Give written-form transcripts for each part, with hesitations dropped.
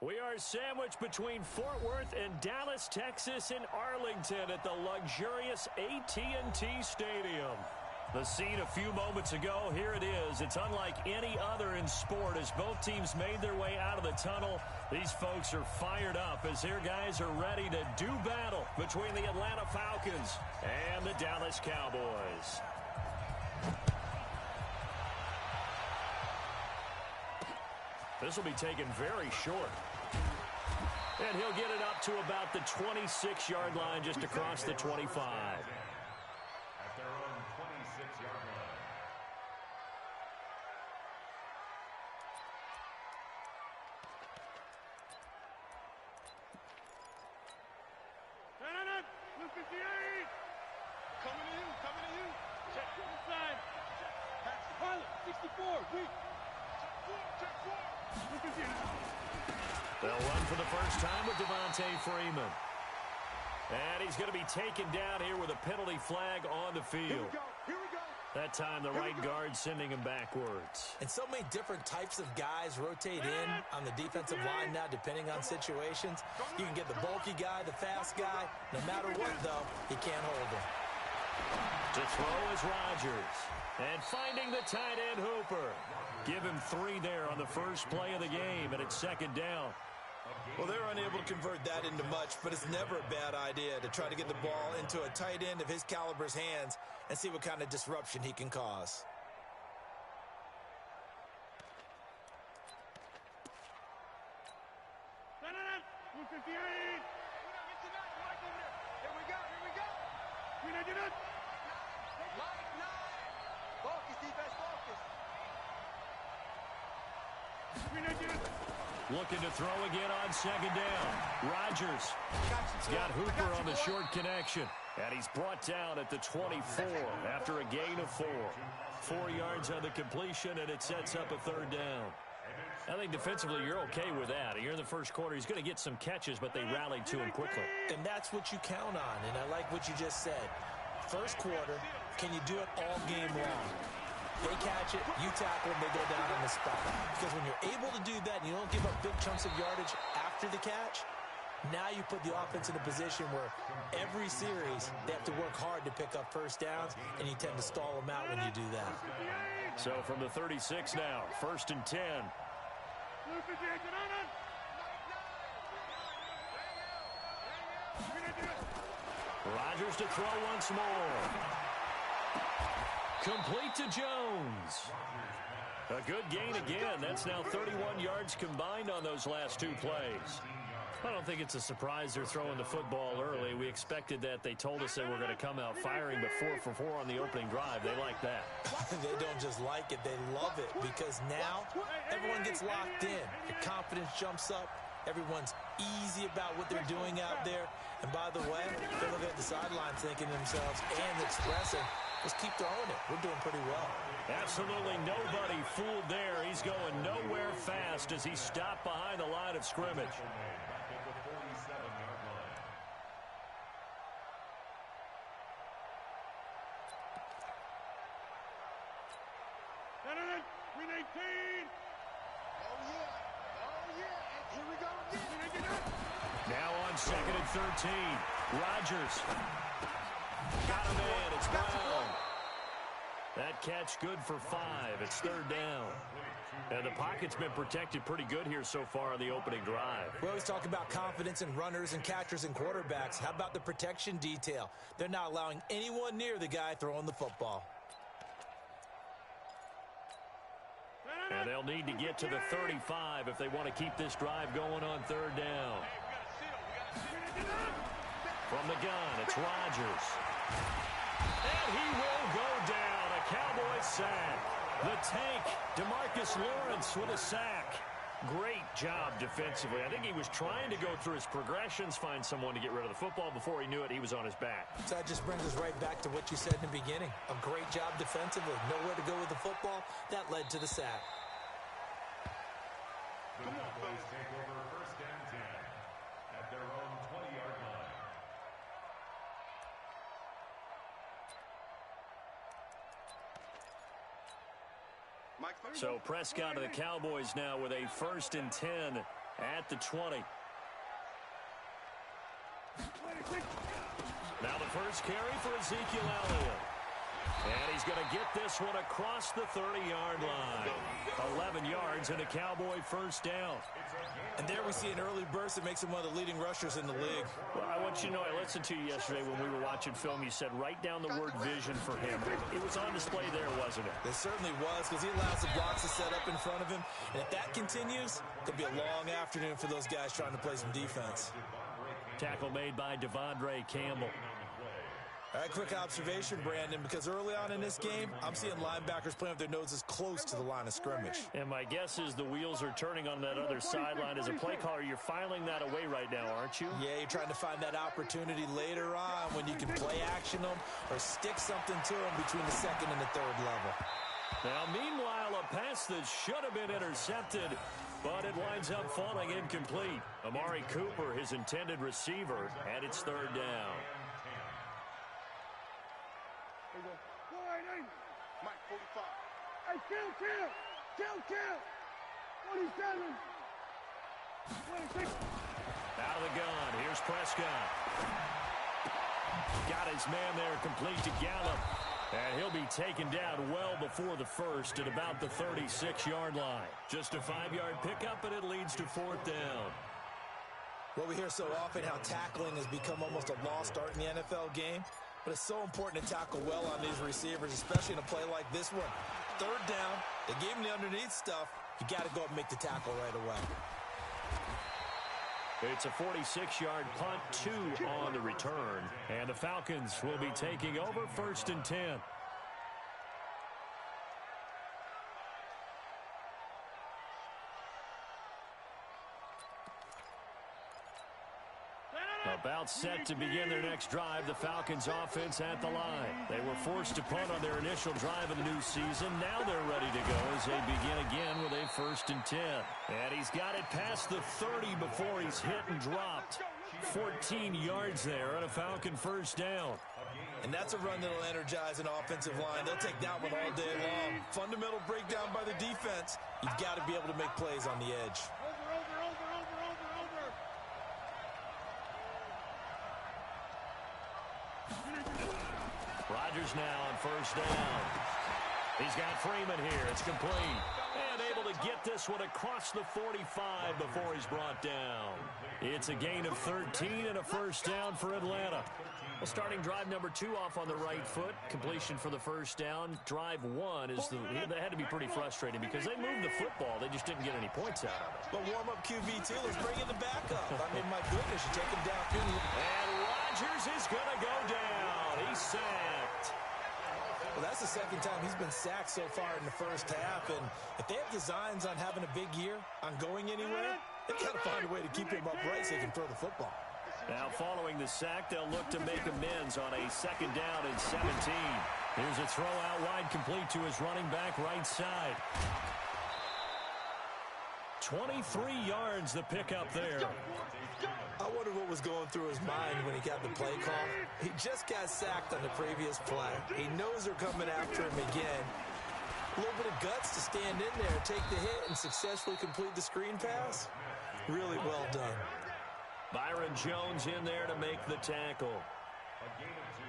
We are sandwiched between Fort Worth and Dallas, Texas, and Arlington at the luxurious AT&T Stadium. The scene a few moments ago, here it is. It's unlike any other in sport as both teams made their way out of the tunnel. These folks are fired up as their guys are ready to do battle between the Atlanta Falcons and the Dallas Cowboys. This will be taken very short. And he'll get it up to about the 26-yard line just across the 25. At their own 26-yard line. Blue 58. Coming to you. Check inside. Pilot, 64, weak. Check four. They'll run for the first time with Devontae Freeman. And he's going to be taken down here with a penalty flag on the field. Here we go. That time the right guard sending him backwards. And so many different types of guys rotate in on the defensive line now depending on situations. You can get the bulky guy, the fast guy. No matter what, though, he can't hold him. To throw is Rodgers. And finding the tight end Hooper. Give him 3 there on the first play of the game, and it's second down. Well, they're unable to convert that into much, but it's never a bad idea to try to get the ball into a tight end of his caliber's hands and see what kind of disruption he can cause. Blue 58. Here we go. Focus, defense, focus. Looking to throw again on second down. Rodgers got Hooper on the short connection. And he's brought down at the 24 after a gain of 4. 4 yards on the completion, and it sets up a third down. I think defensively you're okay with that. You're in the first quarter. He's going to get some catches, but they rallied to him quickly. And that's what you count on, and I like what you just said. First quarter, can you do it all game long? They catch it, you tackle them, they go down on the spot. Because when you're able to do that and you don't give up big chunks of yardage after the catch, now you put the offense in a position where every series they have to work hard to pick up first downs, and you tend to stall them out when you do that. So from the 36 now, 1st and 10. Rodgers to throw once more. Complete to Jones. A good gain again. That's now 31 yards combined on those last 2 plays. I don't think it's a surprise they're throwing the football early. We expected that. They told us they were going to come out firing, but 4 for 4 on the opening drive. They like that. They don't just like it, they love it, because now everyone gets locked in. The confidence jumps up. Everyone's easy about what they're doing out there. And by the way, they're looking at the sidelines thinking to themselves and expressing, let's keep throwing it. We're doing pretty well. Absolutely nobody fooled there. He's going nowhere fast as he stopped behind the line of scrimmage. Here we go again. Now on 2nd and 13. Rodgers. Got him in. It's Brown. That catch good for 5. It's 3rd down. And the pocket's been protected pretty good here so far on the opening drive. We always talk about confidence in runners and catchers and quarterbacks. How about the protection detail? They're not allowing anyone near the guy throwing the football. And they'll need to get to the 35 if they want to keep this drive going on 3rd down. From the gun, it's Rodgers. And he will go down. A Cowboys sack. The tank, DeMarcus Lawrence with a sack. Great job defensively. I think he was trying to go through his progressions, find someone to get rid of the football. Before he knew it, he was on his back. So that just brings us right back to what you said in the beginning. A great job defensively. Nowhere to go with the football. That led to the sack. The Cowboys take over 1st and 10 at their own 20-yard line. So Prescott of the Cowboys now with a 1st and 10 at the 20. Now the first carry for Ezekiel Elliott. And he's going to get this one across the 30-yard line. 11 yards and a Cowboy first down. And there we see an early burst that makes him one of the leading rushers in the league. Well, I want you to know, I listened to you yesterday when we were watching film. You said write down the word vision for him. It was on display there, wasn't it? It certainly was, because he allows the blocks to set up in front of him. And if that continues, it could be a long afternoon for those guys trying to play some defense. Tackle made by Devondre Campbell. All right, quick observation, Brandon, because early on in this game, I'm seeing linebackers playing with their noses close to the line of scrimmage. And my guess is the wheels are turning on that other sideline. As a play caller, you're filing that away right now, aren't you? Yeah, you're trying to find that opportunity later on when you can play action them or stick something to them between the second and the third level. Now, meanwhile, a pass that should have been intercepted, but it winds up falling incomplete. Amari Cooper, his intended receiver, and it's third down. Mike, 45. Hey, kill. 27. 26. Out of the gun, here's Prescott. Got his man there, complete to Gallup. And he'll be taken down well before the first at about the 36-yard line. Just a 5-yard pickup, and it leads to fourth down. Well, we hear so often how tackling has become almost a lost art in the NFL game. But it's so important to tackle well on these receivers, especially in a play like this one. Third down, they gave him the underneath stuff. You got to go up and make the tackle right away. It's a 46-yard punt, 2 on the return. And the Falcons will be taking over first and 10. About set to begin their next drive, the Falcons offense at the line. They were forced to punt on their initial drive of the new season. Now they're ready to go as they begin again with a first and 10. And he's got it past the 30 before he's hit and dropped. 14 yards there on a Falcon first down. And that's a run that'll energize an offensive line. They'll take that one all day long. Fundamental breakdown by the defense. You've got to be able to make plays on the edge. Rodgers now on first down. He's got Freeman here. It's complete. And able to get this one across the 45 before he's brought down. It's a gain of 13 and a first down for Atlanta. Well, starting drive number 2 off on the right foot. Completion for the first down. Drive 1 is that had to be pretty frustrating because they moved the football. They just didn't get any points out of it. But warm-up QB2, let's bring in the backup. I mean, my goodness, you take him down. And Rodgers is going to go down. He's sacked. Well, that's the second time he's been sacked so far in the first half. And if they have designs on having a big year, on going anywhere, they've got to find a way to keep him upright so they can throw the football. Now, following the sack, they'll look to make amends on a second down and 17. Here's a throw out wide, complete to his running back right side. 23 yards the pickup there. I wonder what was going through his mind when he got the play call. He just got sacked on the previous play. He knows they're coming after him again. A little bit of guts to stand in there, take the hit, and successfully complete the screen pass. Really well done. Byron Jones in there to make the tackle. A gain of 2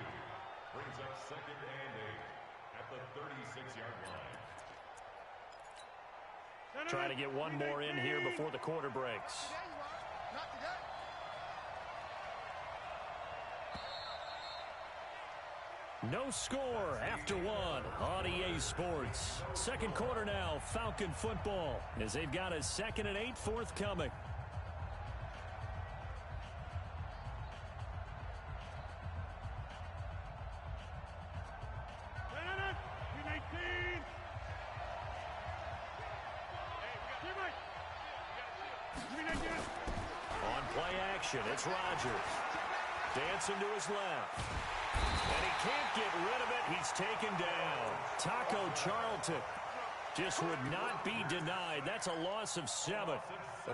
brings up second and 8 at the 36-yard line. Trying to get one more in here before the quarter breaks. No score after 1 on EA Sports. Second quarter now, Falcon football, as they've got a 2nd and 8 forthcoming. On play action, it's Rodgers. Dancing to his left. And he can't get rid of it. He's taken down. Taco Charlton just would not be denied. That's a loss of 7.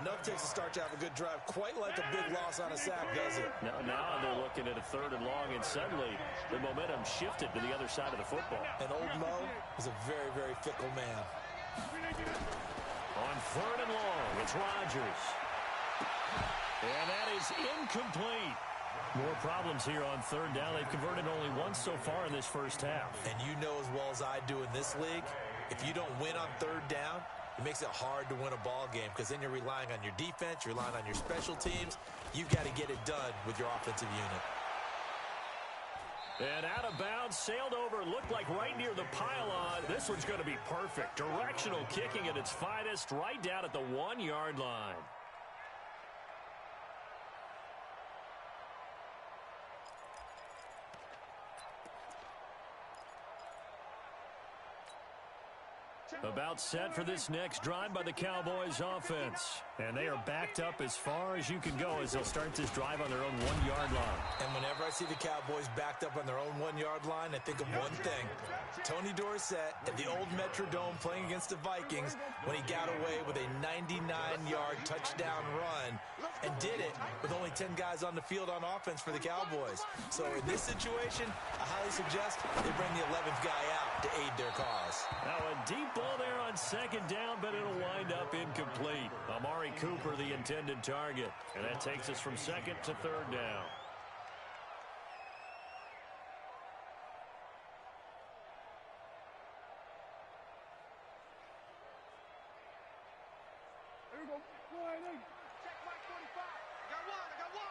Enough takes a start to have a good drive. Quite like a big loss on a sack, does it? Now they're looking at a 3rd and long, and suddenly the momentum shifted to the other side of the football. And old Mo is a very, very fickle man. On 3rd and long, it's Rodgers. And that is incomplete. More problems here on third down. They've converted only once so far in this first half. And you know as well as I do in this league, if you don't win on third down, it makes it hard to win a ball game because then you're relying on your defense, you're relying on your special teams. You've got to get it done with your offensive unit. And out of bounds, sailed over, looked like right near the pylon. This one's going to be perfect. Directional kicking at its finest, right down at the 1-yard line. About set for this next drive by the Cowboys offense. And they are backed up as far as you can go as they'll start this drive on their own 1-yard line. And whenever I see the Cowboys backed up on their own 1-yard line, I think of one thing. Tony Dorsett at the old Metrodome playing against the Vikings when he got away with a 99-yard touchdown run and did it with only 10 guys on the field on offense for the Cowboys. So in this situation, I highly suggest they bring the 11th guy out to aid their cause. Now a deep ball there on second down, but it'll wind up incomplete. Amari Cooper, the intended target. And that takes us from second to third down. Here we go. Go ahead, hey. Check Mike 45. I got one.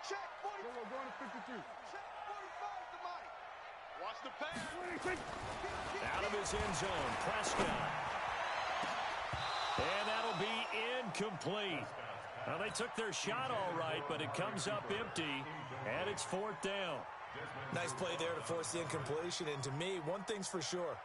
Check 45. Go on to 52. Check 45 to Mike. Watch the pass. Out of his end zone, Prescott. And that'll be incomplete. Now, they took their shot all right, but it comes up empty, and it's fourth down. Nice play there to force the incompletion. And to me, one thing's for sure.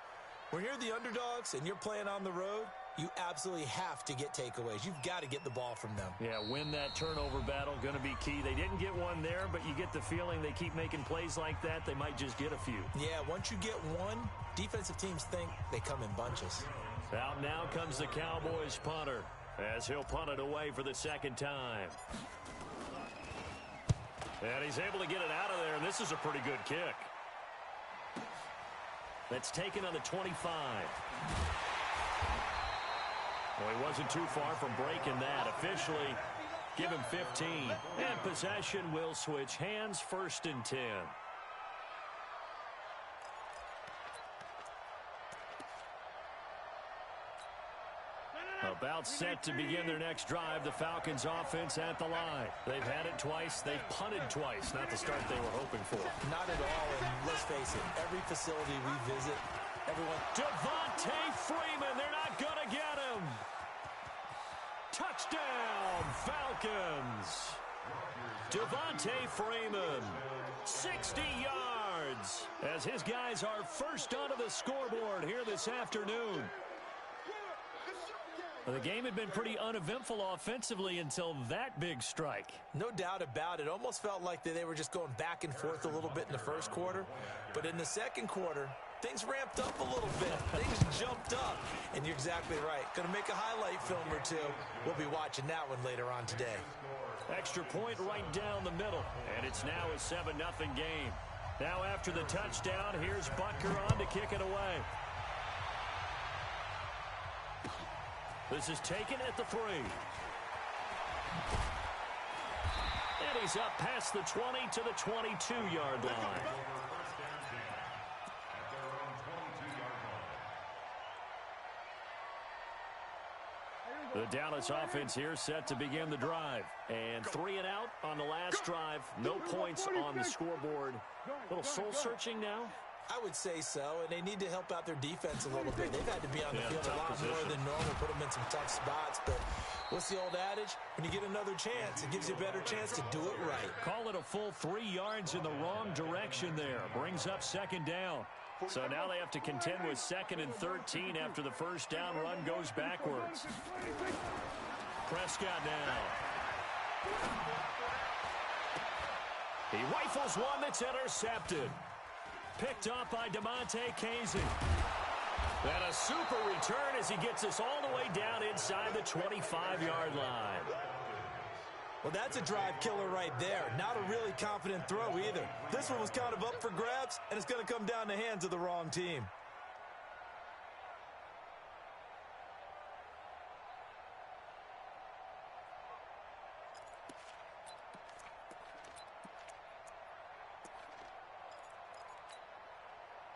When you're the underdogs and you're playing on the road, you absolutely have to get takeaways. You've got to get the ball from them. Yeah, win that turnover battle, going to be key. They didn't get one there, but you get the feeling they keep making plays like that, they might just get a few. Yeah, once you get one, defensive teams think they come in bunches. Out now comes the Cowboys punter as he'll punt it away for the second time. And he's able to get it out of there, and this is a pretty good kick. That's taken on the 25. Well, he wasn't too far from breaking that. Officially, give him 15. And possession will switch hands, first and 10. About set to begin their next drive, the Falcons offense at the line. They've had it twice. They've punted twice. Not the start they were hoping for. Not at all, and let's face it, every facility we visit, everyone... Devontae Freeman, they're not going to get him. Touchdown, Falcons. Devontae Freeman, 60 yards, as his guys are first onto the scoreboard here this afternoon. The game had been pretty uneventful offensively until that big strike. No doubt about it. Almost felt like they were just going back and forth a little bit in the first quarter. But in the second quarter, things ramped up a little bit. Things jumped up. And you're exactly right. Going to make a highlight film or two. We'll be watching that one later on today. Extra point right down the middle. And it's now a 7-0 game. Now after the touchdown, here's Butker on to kick it away. This is taken at the 3. And he's up past the 20 to the 22-yard line. The Dallas offense here set to begin the drive. And 3 and out on the last drive. No points on the scoreboard. A little soul-searching now. I would say so, and they need to help out their defense a little bit. They've had to be on the field a lot more than normal, put them in some tough spots. But what's the old adage? When you get another chance, it gives you a better chance to do it right. Call it a full 3 yards in the wrong direction there. Brings up second down. So now they have to contend with 2nd and 13 after the first down run goes backwards. Prescott now. He rifles one that's intercepted. Picked up by DeMonte Casey. And a super return as he gets us all the way down inside the 25-yard line. Well, that's a drive killer right there. Not a really confident throw either. This one was kind of up for grabs, and it's going to come down the hands of the wrong team.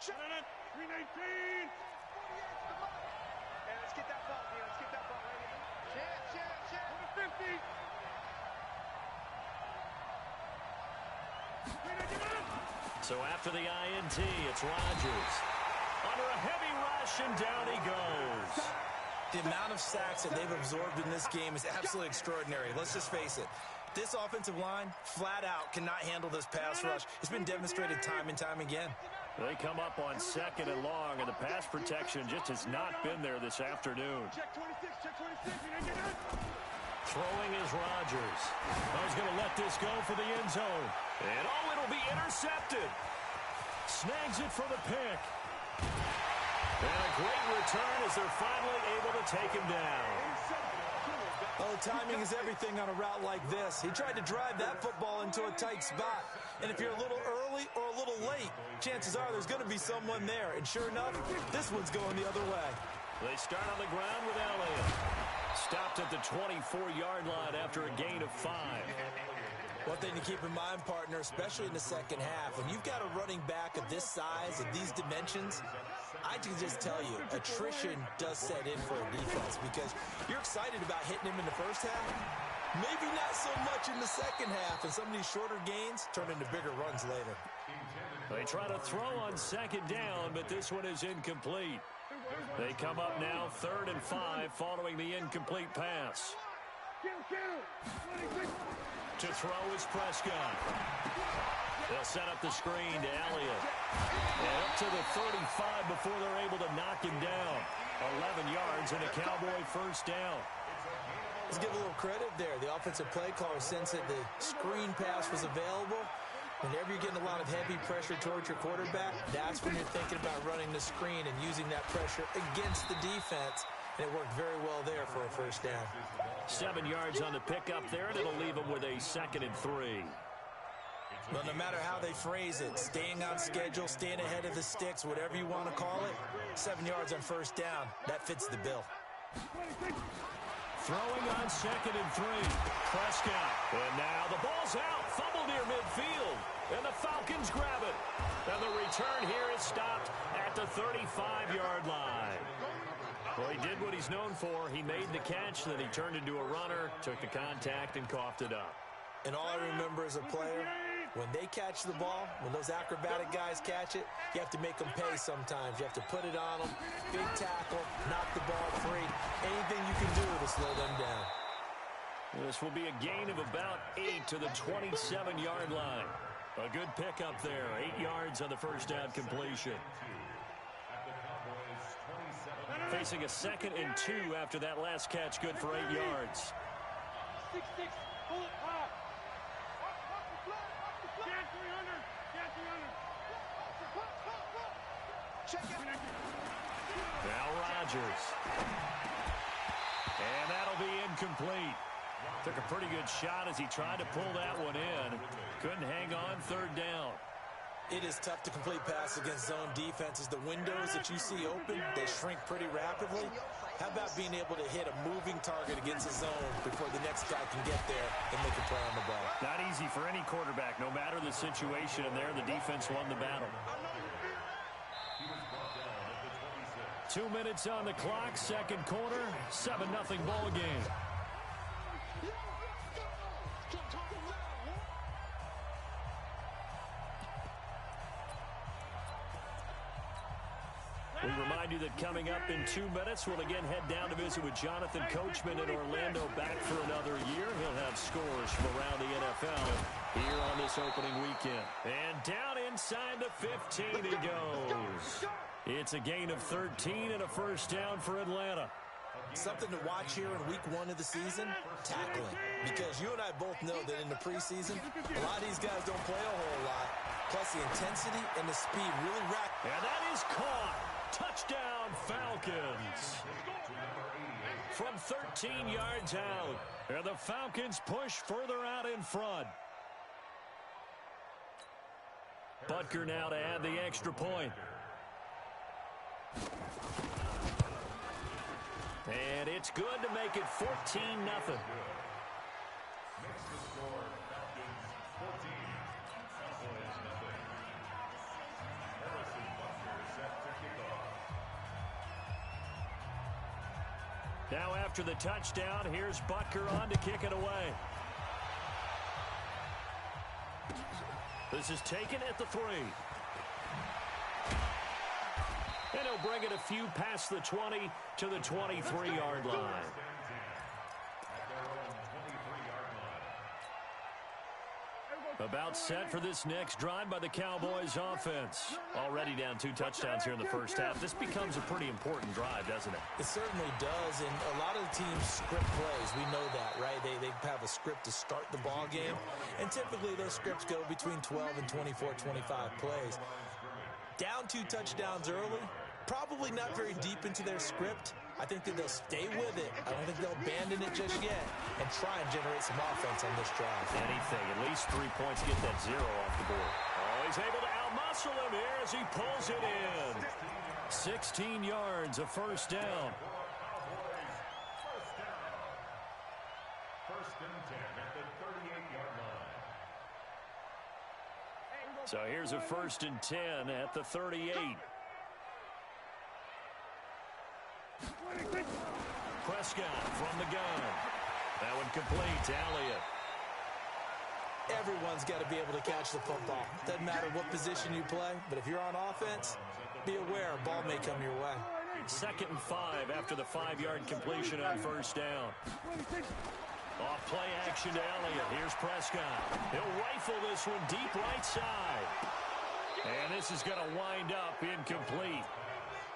319. Let's get that ball, man. Let's get that ball right in. Check. 50. So after the INT, it's Rodgers. Under a heavy rush, and down he goes. The amount of sacks that they've absorbed in this game is absolutely extraordinary. Let's just face it. This offensive line, flat out, cannot handle this pass rush. It's been demonstrated time and time again. They come up on 2nd and long, and the pass protection just has not been there this afternoon. Check 26. Throwing is Rodgers. He's going to let this go for the end zone. And, it'll be intercepted. Snags it for the pick. And a great return as they're finally able to take him down. Oh, timing is everything on a route like this. He tried to drive that football into a tight spot. And if you're a little early or a little late, chances are there's going to be someone there. And sure enough, this one's going the other way. They start on the ground with Elliott. Stopped at the 24-yard line after a gain of 5. One thing to keep in mind, partner, especially in the second half, when you've got a running back of this size and these dimensions, I can just tell you, attrition does set in for a defense because you're excited about hitting him in the first half. Maybe not so much in the second half, and some of these shorter gains turn into bigger runs later. They try to throw on 2nd down, but this one is incomplete. They come up now 3rd and 5 following the incomplete pass. To throw is Prescott. They'll set up the screen to Elliott. And up to the 35 before they're able to knock him down. 11 yards and a Cowboy first down. Let's give a little credit there. The offensive play caller sensed that the screen pass was available. Whenever you're getting a lot of heavy pressure towards your quarterback, that's when you're thinking about running the screen and using that pressure against the defense. And it worked very well there for a first down. 7 yards on the pickup there, and it'll leave them with a 2nd and 3. Well, no matter how they phrase it, staying on schedule, staying ahead of the sticks, whatever you want to call it, 7 yards on first down, that fits the bill. Throwing on 2nd and 3. Prescott. And now the ball's out. Fumble near midfield. And the Falcons grab it. And the return here is stopped at the 35-yard line. Well, he did what he's known for. He made the catch, then he turned into a runner, took the contact, and coughed it up. And all I remember as a player, when they catch the ball, when those acrobatic guys catch it, you have to make them pay sometimes. You have to put it on them, big tackle, knock the ball free. Anything you can do to slow them down. This will be a gain of about 8 to the 27-yard line. A good pickup there, 8 yards on the first down completion. Facing a 2nd and 2 after that last catch, good for 8 yards. 6-6, pull it high. Now Rodgers. And that'll be incomplete. Took a pretty good shot as he tried to pull that one in. Couldn't hang on 3rd down. It is tough to complete pass against zone defenses. The windows that you see open, they shrink pretty rapidly. How about being able to hit a moving target against a zone before the next guy can get there and make a play on the ball? Not easy for any quarterback, no matter the situation. And there, the defense won the battle. 2 minutes on the clock, 2nd quarter, 7-0 ball game. We remind you that coming up in 2 minutes, we'll again head down to visit with Jonathan Coachman in Orlando, back for another year. He'll have scores from around the NFL here on this opening weekend. And down inside the 15 he goes. It's a gain of 13 and a first down for Atlanta. Something to watch here in week 1 of the season, tackling. Because you and I both know that in the preseason, a lot of these guys don't play a whole lot. Plus the intensity and the speed really rack. And that is caught. Touchdown, Falcons. From 13 yards out. And the Falcons push further out in front. Butker now to add the extra point. And it's good to make it 14-0. Next to score, Falcons 14, Cowboys 0. Harrison Butker Now after the touchdown, here's Butker on to kick it away. This is taken at the 3. And he'll bring it a few past the 20 to the 23-yard line. About set for this next drive by the Cowboys offense. Already down 2 touchdowns here in the first half. This becomes a pretty important drive, doesn't it? It certainly does, and a lot of the teams script plays. We know that, right? They have a script to start the ball game, and typically those scripts go between 12 and 24, 25 plays. Down 2 touchdowns early, probably not very deep into their script. I think that they'll stay with it. I don't think they'll abandon it just yet and try and generate some offense on this drive. Anything, at least 3 points, get that 0 off the board. Oh, he's able to outmuscle him here as he pulls it in. 16 yards, a first down. First and 10 at the 38-yard line. So here's a first and 10 at the 38. Prescott from the gun. That one complete to Elliott. Everyone's got to be able to catch the football. Doesn't matter what position you play, but if you're on offense, be aware a ball may come your way. 2nd and 5 after the 5-yard completion on first down. Off play action to Elliott. Here's Prescott. He'll rifle this one deep right side. And this is going to wind up incomplete.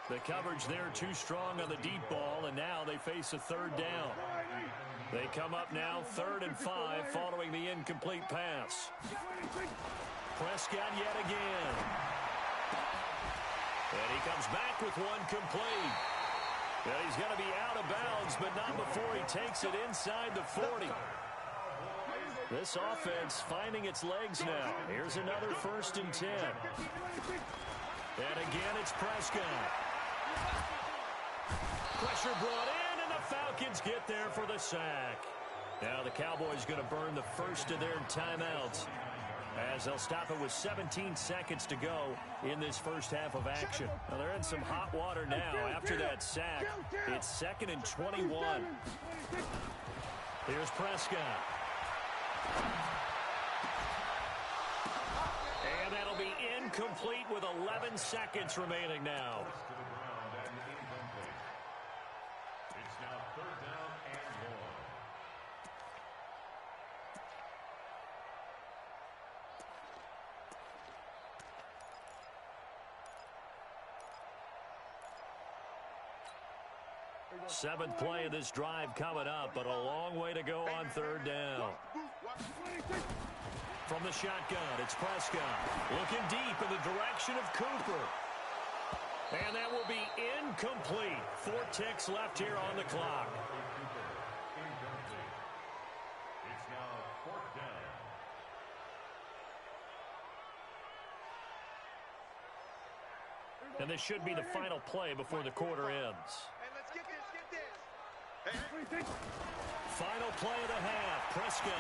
The coverage there too strong on the deep ball, and now they face a 3rd down. They come up now 3rd and 5 following the incomplete pass. Prescott yet again. And he comes back with one complete. And he's going to be out of bounds, but not before he takes it inside the 40. This offense finding its legs now. Here's another 1st and 10. And again, it's Prescott. Pressure brought in, and the Falcons get there for the sack. Now the Cowboys going to burn the first of their timeouts as they'll stop it with 17 seconds to go in this first half of action. Now they're in some hot water now after that sack. It's 2nd and 21. Here's Prescott. And that'll be incomplete with 11 seconds remaining now. It's now 3rd down and 1. Seventh play of this drive coming up, but a long way to go on 3rd down. From the shotgun, it's Prescott. Looking deep in the direction of Cooper. And that will be incomplete. 4 ticks left here on the clock. It's now 4th down. And this should be the final play before the quarter ends. Hey, let's get this. Final play of the half. Prescott.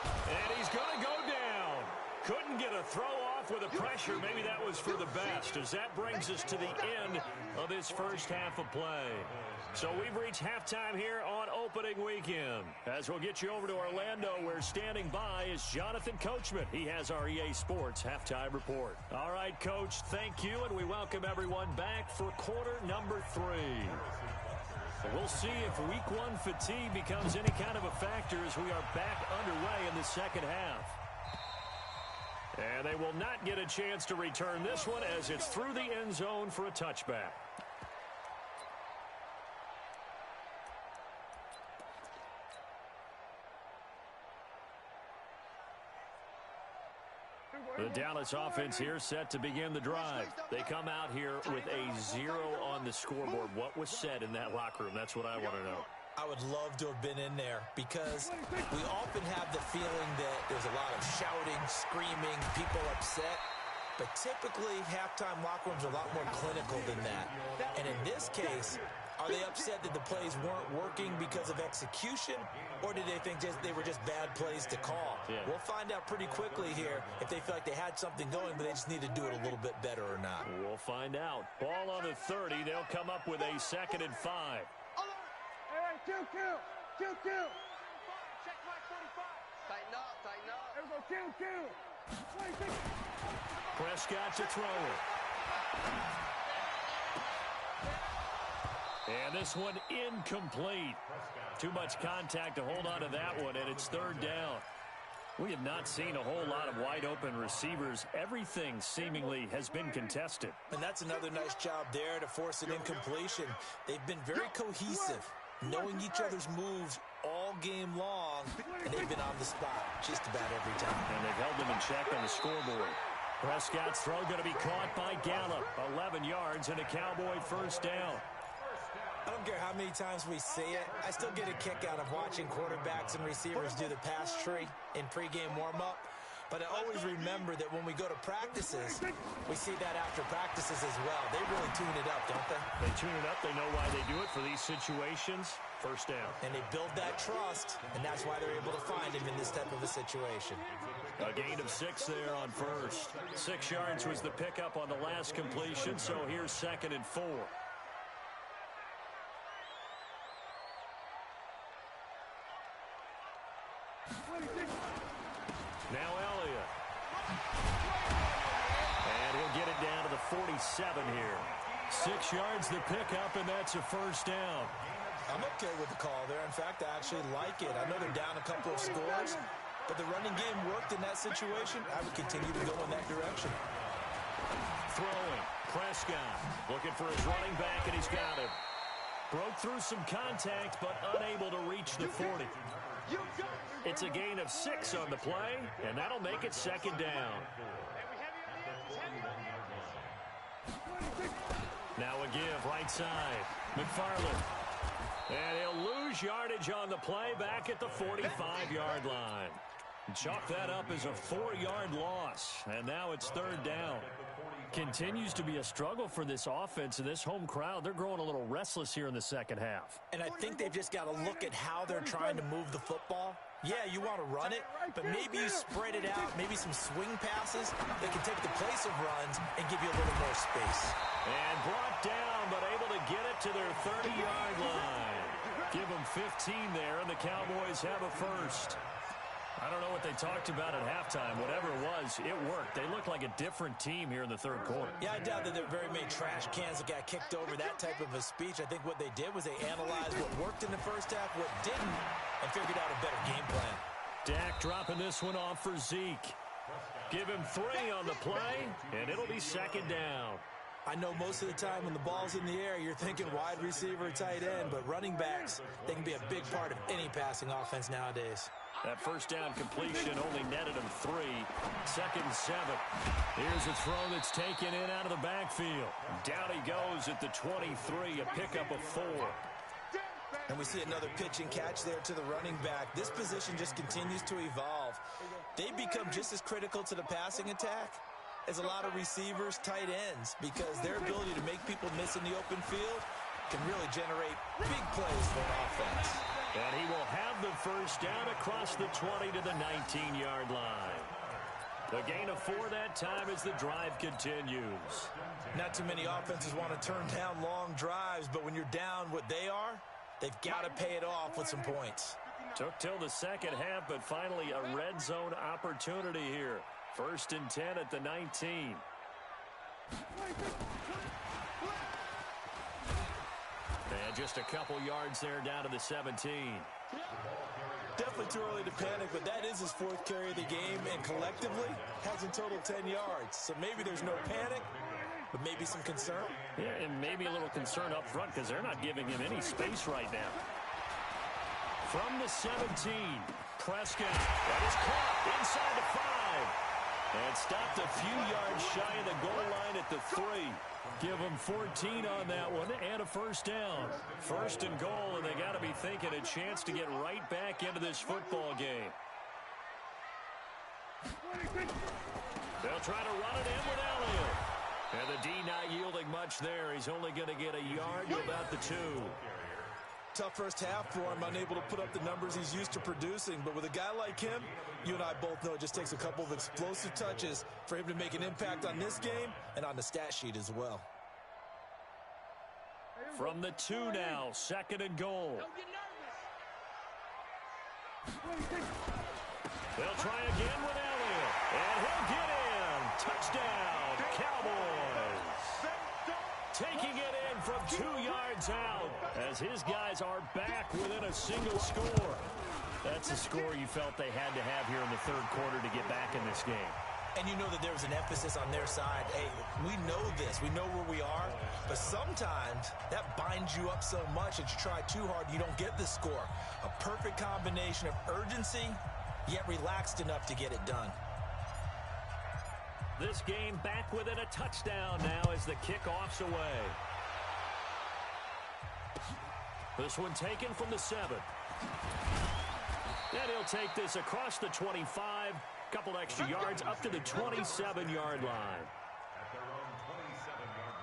And he's going to go down. Couldn't get a throw off with the pressure. Maybe that was for the best, as that brings us to the end of this first half of play. So we've reached halftime here on opening weekend. As we'll get you over to Orlando, where standing by is Jonathan Coachman. He has our EA Sports halftime report. All right, Coach, thank you, and we welcome everyone back for quarter number 3. We'll see if week 1 fatigue becomes any kind of a factor as we are back underway in the second half. And they will not get a chance to return this one as it's through the end zone for a touchback. The Dallas offense here set to begin the drive. They come out here with a 0 on the scoreboard. What was said in that locker room? That's what I want to know. I would love to have been in there because we often have the feeling that there's a lot of shouting, screaming, people upset. But typically, halftime locker rooms are a lot more clinical than that. And in this case, are they upset that the plays weren't working because of execution, or did they think they were just bad plays to call? Yeah. We'll find out pretty quickly here if they feel like they had something going, but they just need to do it a little bit better or not. We'll find out. Ball on the 30. They'll come up with a 2nd and 5. Hey, kill. Check my 45. Tighten up. Here we go, kill. 26. Prescott to throw it. And this one incomplete. Too much contact to hold on to that one, and it's third down. We have not seen a whole lot of wide-open receivers. Everything seemingly has been contested. And that's another nice job there to force an incompletion. They've been very cohesive, knowing each other's moves all game long, and they've been on the spot just about every time. And they've held them in check on the scoreboard. Prescott's throw going to be caught by Gallup. 11 yards and a Cowboy first down. I don't care how many times we see it. I still get a kick out of watching quarterbacks and receivers do the pass tree in pregame warm-up. But I always remember that when we go to practices, we see that after practices as well. They really tune it up, don't they? They tune it up. They know why they do it for these situations. First down. And they build that trust, and that's why they're able to find him in this type of a situation. A gain of 6 there on first. 6 yards was the pickup on the last completion, so here's 2nd and 4. Now Elliott. And he'll get it down to the 47 here. 6 yards the pickup, and that's a first down. I'm okay with the call there. In fact, I actually like it. I know they're down a couple of scores, but the running game worked in that situation. I would continue to go in that direction. Throwing. Prescott looking for his running back, and he's got him. Broke through some contact, but unable to reach the 40. It's a gain of 6 on the play, and that'll make it 2nd down. Now a give, right side. McFarland. And he'll lose yardage on the play back at the 45-yard line. Chalk that up as a 4-yard loss, and now it's 3rd down. Continues to be a struggle for this offense and this home crowd. They're growing a little restless here in the second half. And I think they've just got to look at how they're trying to move the football. Yeah, you want to run it, but maybe you spread it out, maybe some swing passes that can take the place of runs and give you a little more space. And brought down, but able to get it to their 30-yard line. Give them 15 there, and the Cowboys have a first. I don't know what they talked about at halftime. Whatever it was, it worked. They looked like a different team here in the third quarter. Yeah, I doubt that there are very many trash cans that got kicked over, that type of a speech. I think what they did was they analyzed what worked in the first half, what didn't, and figured out a better game plan. Dak dropping this one off for Zeke. Give him 3 on the play, and it'll be 2nd down. I know most of the time when the ball's in the air, you're thinking wide receiver, tight end, but running backs, they can be a big part of any passing offense nowadays. That first down completion only netted him 3. 2nd and 7. Here's a throw that's taken in out of the backfield. Down he goes at the 23, a pickup of 4. And we see another pitch and catch there to the running back. This position just continues to evolve. They become just as critical to the passing attack as a lot of receivers, tight ends, because their ability to make people miss in the open field can really generate big plays for an offense. And he will have the first down across the 20 to the 19-yard line. The gain of 4 that time as the drive continues. Not too many offenses want to turn down long drives, but when you're down what they are, they've got to pay it off with some points. Took till the second half, but finally a red zone opportunity here. 1st and 10 at the 19. And just a couple yards there down to the 17. Definitely too early to panic, but that is his 4th carry of the game, and collectively has in total 10 yards. So maybe there's no panic, but maybe some concern. Yeah, and maybe a little concern up front because they're not giving him any space right now. From the 17, Prescott. That is caught inside the 5. And stopped a few yards shy of the goal line at the 3. Give them 14 on that one and a first down. 1st and goal, and they got to be thinking a chance to get right back into this football game. They'll try to run it in with Elliott. And the D not yielding much there. He's only going to get a yard to about the 2. Tough first half for him, unable to put up the numbers he's used to producing. But with a guy like him, you and I both know it just takes a couple of explosive touches for him to make an impact on this game and on the stat sheet as well. From the 2 now, 2nd and goal. Don't get nervous. They'll try again with Elliott, and he'll get in. Touchdown, Cowboys. Taking it in from 2 yards out as his guys are back within a single score. That's a score you felt they had to have here in the 3rd quarter to get back in this game. And you know that there was an emphasis on their side. Hey, we know this. We know where we are. But sometimes that binds you up so much that you try too hard, you don't get the score. A perfect combination of urgency, yet relaxed enough to get it done. This game back within a touchdown now as the kickoff's away. This one taken from the 7. And he'll take this across the 25. Couple extra yards up to the 27-yard line. At their own 27-yard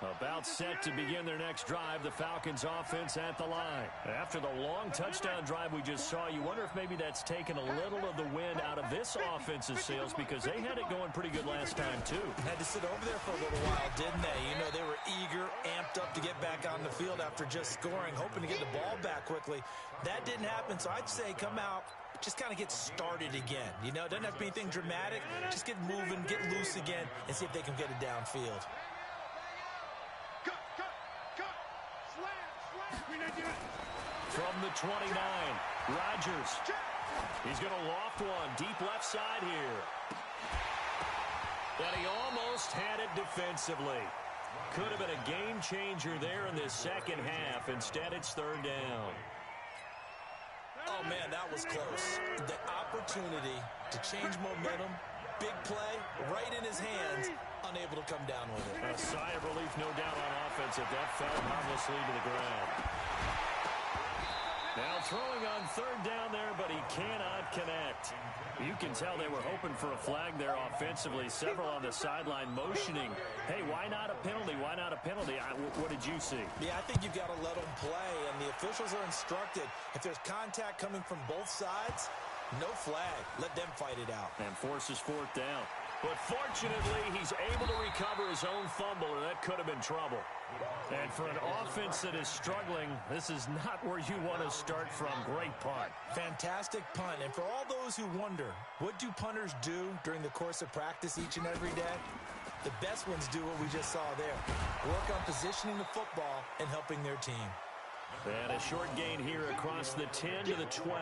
line. About set to begin their next drive, the Falcons offense at the line. After the long touchdown drive we just saw, you wonder if maybe that's taken a little of the wind out of this offense's sails because they had it going pretty good last time too. Had to sit over there for a little while, didn't they? You know, they were eager, amped up to get back on the field after just scoring, hoping to get the ball back quickly. That didn't happen, so I'd say come out, just kind of get started again. You know, it doesn't have to be anything dramatic. Just get moving, get loose again, and see if they can get it downfield. From the 29, Rodgers. He's going to loft one deep left side here. And he almost had it defensively. Could have been a game changer there in this second half. Instead, it's 3rd down. Oh, man, that was close. The opportunity to change momentum, big play, right in his hands, unable to come down with it. A sigh of relief, no doubt, on offense if that fell harmlessly to the ground. Now throwing on 3rd down there, but he cannot connect. You can tell they were hoping for a flag there offensively. Several on the sideline motioning, hey, why not a penalty? Why not a penalty? What did you see? Yeah, I think you've got to let them play, and the officials are instructed. If there's contact coming from both sides, no flag. Let them fight it out. And forces 4th down. But fortunately, he's able to recover his own fumble, or that could have been trouble. And for an offense that is struggling, this is not where you want to start from. Great punt. Fantastic punt. And for all those who wonder, what do punters do during the course of practice each and every day? The best ones do what we just saw there. Work on positioning the football and helping their team. And a short gain here across the 10 to the 12.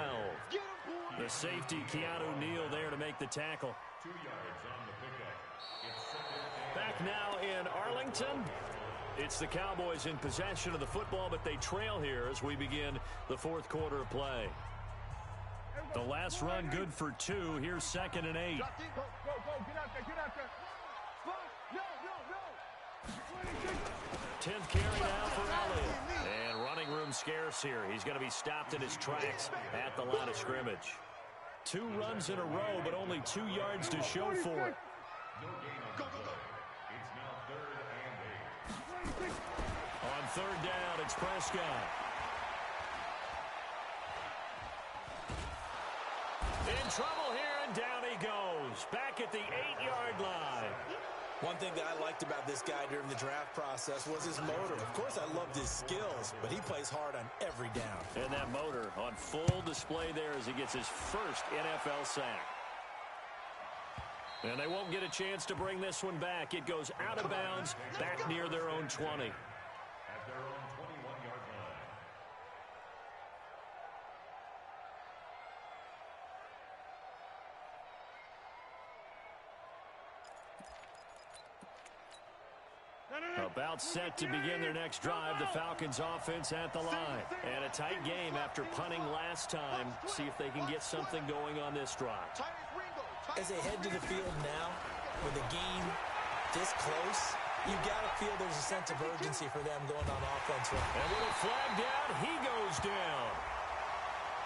The safety, Keanu Neal, there to make the tackle. 2 yards on the pickup. It's 2nd and Back now in Arlington. It's the Cowboys in possession of the football, but they trail here as we begin the 4th quarter of play. The last run good for 2. Here's 2nd and 8. Go, go, get out there, get out there. No. 10th carry now for Elliott. And running room scarce here. He's going to be stopped in his tracks at the line of scrimmage. 2 runs in a row, but only 2 yards to show for it. no gain on the play. It's now 3rd and 8. On 3rd down, it's Prescott. In trouble here, and down he goes. Back at the 8-yard line. One thing that I liked about this guy during the draft process was his motor. Of course, I loved his skills, but he plays hard on every down. And that motor on full display there as he gets his first NFL sack. And they won't get a chance to bring this one back. It goes out of bounds, back near their own 20. At their own 21-yard line. About set to begin their next drive, the Falcons offense at the line. And a tight game after punting last time. See if they can get something going on this drive. As they head to the field now, with the game this close, you've got to feel there's a sense of urgency for them going on offense. And with a flag down, he goes down.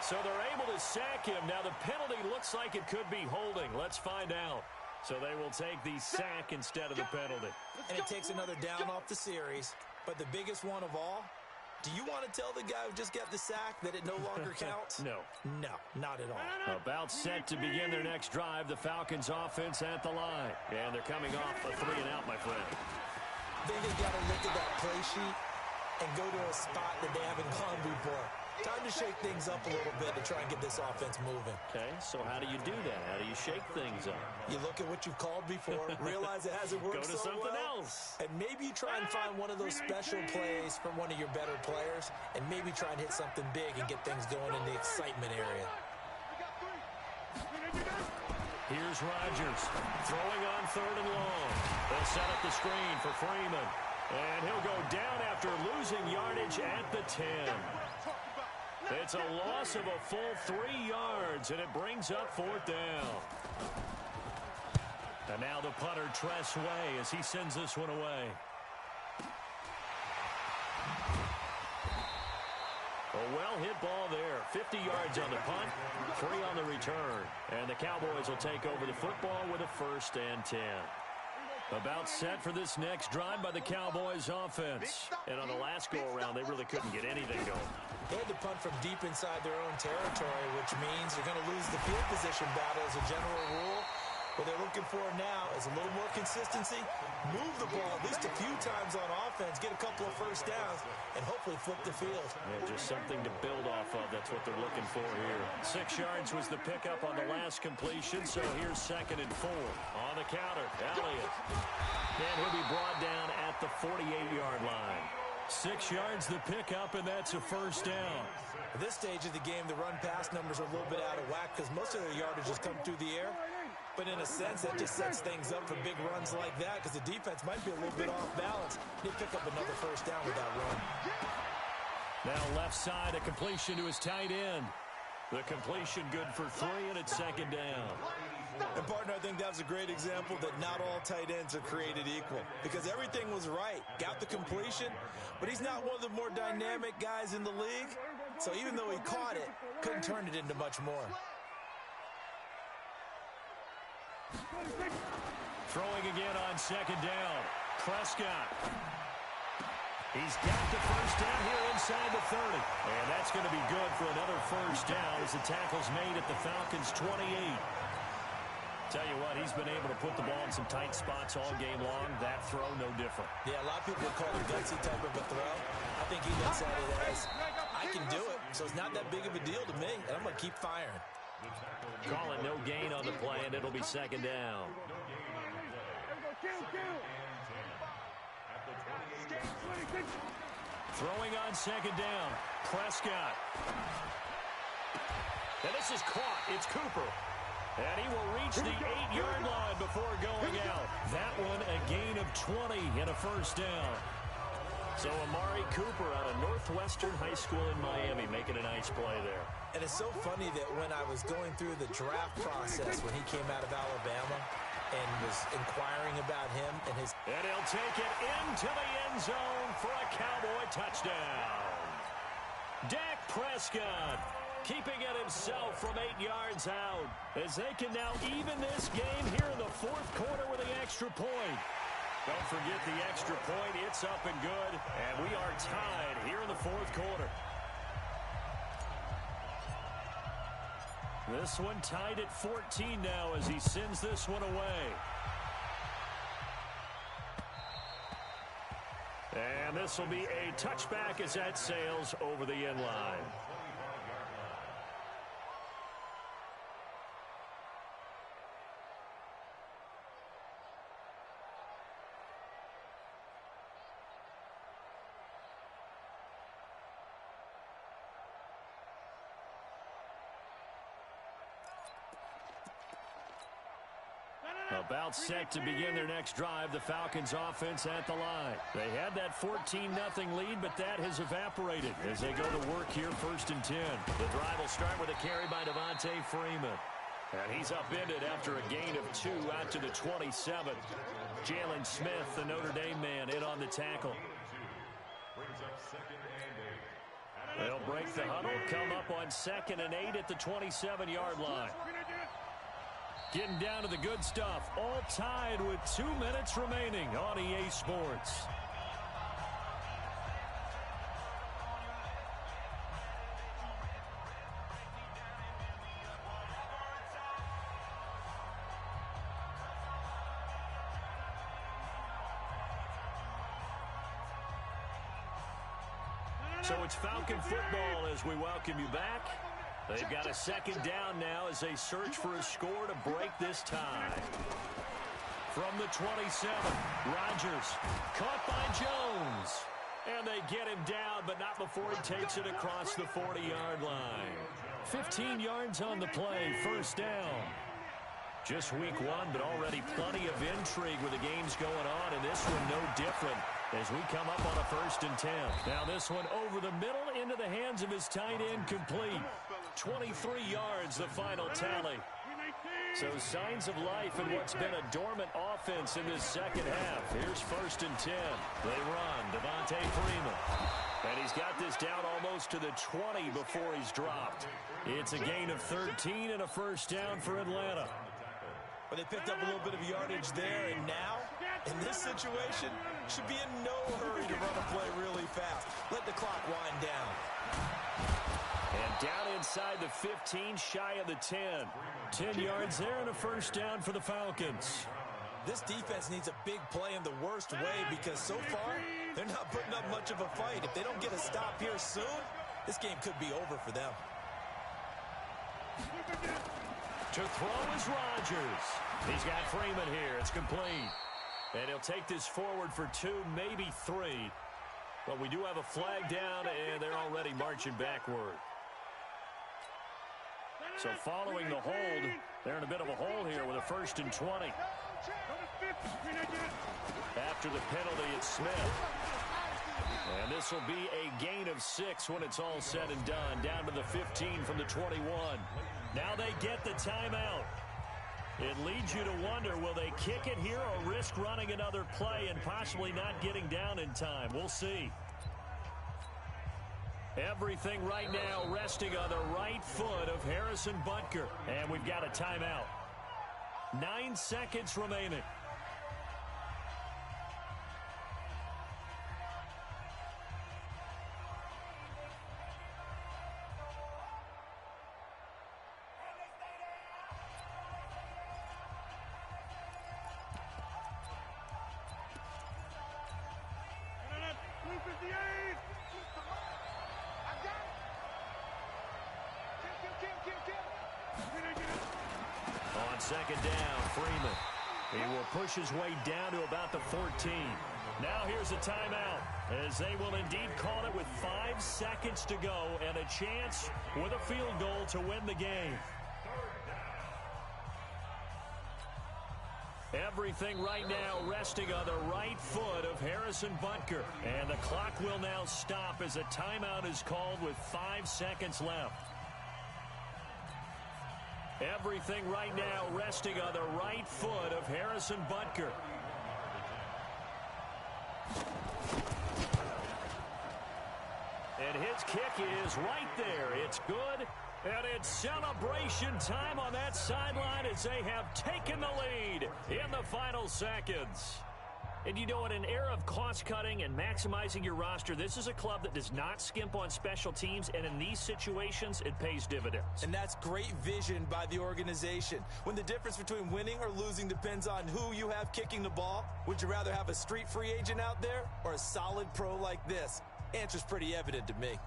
So they're able to sack him. Now the penalty looks like it could be holding. Let's find out. So they will take the sack instead of the penalty. And it takes another down off the series. But the biggest one of all, do you want to tell the guy who just got the sack that it no longer counts? No. No, not at all. About set to begin their next drive, the Falcons offense at the line. And they're coming off a 3-and-out, my friend. Then they got to look at that play sheet and go to a spot that they haven't gone before. Time to shake things up a little bit to try and get this offense moving. Okay, so how do you do that? How do you shake things up? You look at what you've called before, realize it hasn't worked so well. Go to something else. And maybe you try and find one of those special plays from one of your better players, and maybe try and hit something big and get things going in the excitement area. Here's Rodgers throwing on 3rd and long. They'll set up the screen for Freeman. And he'll go down after losing yardage at the 10. It's a loss of a full 3 yards, and it brings up 4th down. And now the punter, Tress Way, as he sends this one away. A well-hit ball there. 50 yards on the punt, 3 on the return. And the Cowboys will take over the football with a 1st and 10. About set for this next drive by the Cowboys offense. And on the last go-around, they really couldn't get anything going. They had to punt from deep inside their own territory, which means they're going to lose the field position battle as a general rule. What they're looking for now is a little more consistency, move the ball at least a few times on offense, get a couple of 1st downs, and hopefully flip the field. Yeah, just something to build off of. That's what they're looking for here. 6 yards was the pickup on the last completion, so here's 2nd and 4. On the counter, Elliott. And he'll be brought down at the 48-yard line. 6 yards the pickup, and that's a 1st down. At this stage of the game, the run-pass numbers are a little bit out of whack because most of their yardage has come through the air. But in a sense, that just sets things up for big runs like that because the defense might be a little bit off balance. They pick up another 1st down with that run. Now left side, a completion to his tight end. The completion good for 3, and it's 2nd down. And, partner, I think that was a great example that not all tight ends are created equal because everything was right. Got the completion, but he's not one of the more dynamic guys in the league. So even though he caught it, couldn't turn it into much more. Throwing again on 2nd down. Prescott. He's got the 1st down here inside the 30. And that's going to be good for another 1st down as the tackle's made at the Falcons' 28. Tell you what, he's been able to put the ball in some tight spots all game long. That throw, no different. Yeah, a lot of people would call it a gutsy type of a throw. I think he looks at it as, I can do it, so it's not that big of a deal to me, and I'm going to keep firing. Call it no gain on the play, and it'll be 2nd down. Throwing on 2nd down. Prescott. And this is caught. It's Cooper. And he will reach the 8-yard line before going out. That one a gain of 20 and a 1st down. So Amari Cooper out of Northwestern High School in Miami making a nice play there. And it's so funny that when I was going through the draft process when he came out of Alabama and was inquiring about him and his... And he'll take it into the end zone for a Cowboy touchdown. Dak Prescott keeping it himself from 8 yards out as they can now even this game here in the 4th quarter with the extra point. Don't forget the extra point. It's up and good. And we are tied here in the 4th quarter. This one tied at 14 now as he sends this one away. And this will be a touchback as that sails over the end line. About set to begin their next drive, the Falcons offense at the line. They had that 14-0 lead, but that has evaporated as they go to work here 1st and 10. The drive will start with a carry by Devontae Freeman. And he's upended after a gain of 2 out to the 27. Jalen Smith, the Notre Dame man, in on the tackle. They'll break the huddle, come up on 2nd and 8 at the 27-yard line. Getting down to the good stuff. All tied with 2 minutes remaining on EA Sports. So it's Falcon football as we welcome you back. They've got a second down now as they search for a score to break this tie. From the 27, Rodgers caught by Jones. And they get him down, but not before he takes it across the 40-yard line. 15 yards on the play, first down. Just week one, but already plenty of intrigue with the games going on, and this one no different as we come up on a 1st and 10. Now this one over the middle into the hands of his tight end, complete. 23 yards, the final tally. So signs of life in what's been a dormant offense in this second half. Here's 1st and 10. They run, Devontae Freeman. And he's got this down almost to the 20 before he's dropped. It's a gain of 13 and a first down for Atlanta. But they picked up a little bit of yardage there, and now, in this situation, should be in no hurry to run a play really fast. Let the clock wind down. And down inside the 15, shy of the 10. 10 yards there and a first down for the Falcons. This defense needs a big play in the worst way because so far, they're not putting up much of a fight. If they don't get a stop here soon, this game could be over for them. To throw is Rodgers. He's got Freeman here. It's complete. And he'll take this forward for 2, maybe 3. But we do have a flag down, and they're already marching backward. So following the hold, they're in a bit of a hole here with a 1st and 20. After the penalty, it's Smith. And this will be a gain of 6 when it's all said and done. Down to the 15 from the 21. Now they get the timeout. It leads you to wonder, will they kick it here or risk running another play and possibly not getting down in time? We'll see. Everything right now resting on the right foot of Harrison Butker. And we've got a timeout. 9 seconds remaining. On second down, Freeman. He will push his way down to about the 14. Now here's a timeout, as they will indeed call it with 5 seconds to go and a chance with a field goal to win the game. Everything right now resting on the right foot of Harrison Butker. And the clock will now stop as a timeout is called with 5 seconds left. Everything right now resting on the right foot of Harrison Butker. And his kick is right there. It's good. And it's celebration time on that sideline as they have taken the lead in the final seconds. And you know, in an era of cost-cutting and maximizing your roster, this is a club that does not skimp on special teams, and in these situations, it pays dividends. And that's great vision by the organization. When the difference between winning or losing depends on who you have kicking the ball, would you rather have a street free agent out there or a solid pro like this? Answer's pretty evident to me.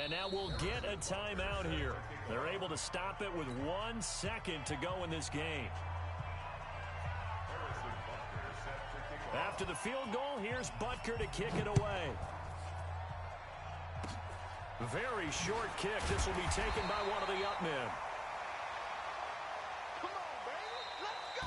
And now we'll get a timeout here. They're able to stop it with 1 second to go in this game. After the field goal, here's Butker to kick it away. Very short kick. This will be taken by one of the up men.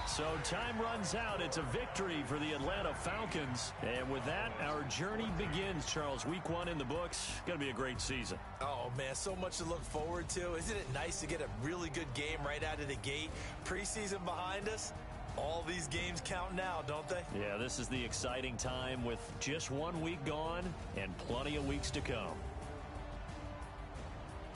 So time runs out. It's a victory for the Atlanta Falcons. And with that, our journey begins, Charles. Week 1 in the books. Going to be a great season. Oh, man, so much to look forward to. Isn't it nice to get a really good game right out of the gate? Preseason behind us. All these games count now, don't they? Yeah, this is the exciting time with just 1 week gone and plenty of weeks to come.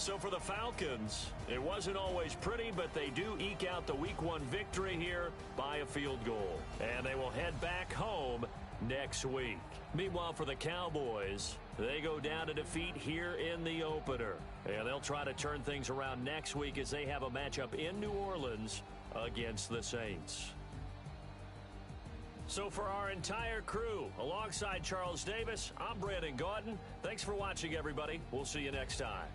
So for the Falcons, it wasn't always pretty, but they do eke out the Week 1 victory here by a field goal. And they will head back home next week. Meanwhile, for the Cowboys, they go down to defeat here in the opener. And they'll try to turn things around next week as they have a matchup in New Orleans against the Saints. So for our entire crew, alongside Charles Davis, I'm Brandon Gaudin. Thanks for watching, everybody. We'll see you next time.